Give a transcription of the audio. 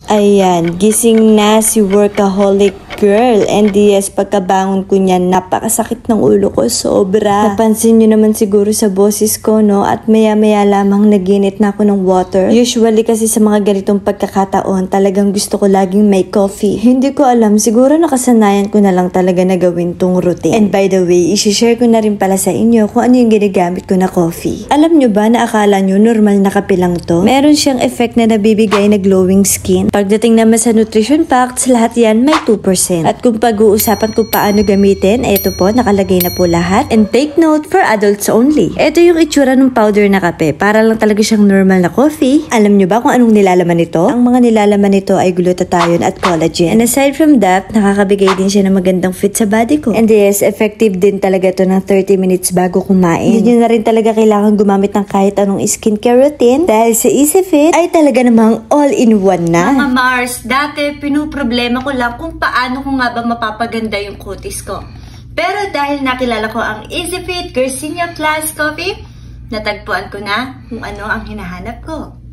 Ayan, gising na si workaholic girl. And yes, pagkabangon ko niyan, napakasakit ng ulo ko, sobra. Napansin nyo naman siguro sa boses ko, no? At maya-maya lamang naginit na ako ng water. Usually kasi sa mga ganitong pagkakataon, talagang gusto ko laging may coffee. Hindi ko alam, siguro nakasanayan ko na lang talaga na gawin tong routine. And by the way, isi-share ko na rin pala sa inyo kung ano yung ginagamit ko na coffee. Alam nyo ba na akala nyo normal na kape lang to? Meron siyang effect na nabibigay na glowing skin. Pagdating naman sa nutrition facts, lahat yan may 2%. At kung pag-uusapan kung paano gamitin, eto po, nakalagay na po lahat. And take note, for adults only. Eto yung itsura ng powder na kape. Para lang talaga siyang normal na coffee. Alam nyo ba kung anong nilalaman nito? Ang mga nilalaman nito ay glutathione at collagen. And aside from that, nakakabigay din siya ng magandang fit sa body ko. And yes, effective din talaga to ng 30 minutes bago kumain. Hindi nyo na rin talaga kailangan gumamit ng kahit anong skincare routine. Dahil sa EasyFit ay talaga namang all-in-one na. Mga Mars, dati pinuproblema ko lang kung paano ko nga ba mapapaganda yung kutis ko. Pero dahil nakilala ko ang EasyFit Garcinia Plus Coffee, natagpuan ko na kung ano ang hinahanap ko.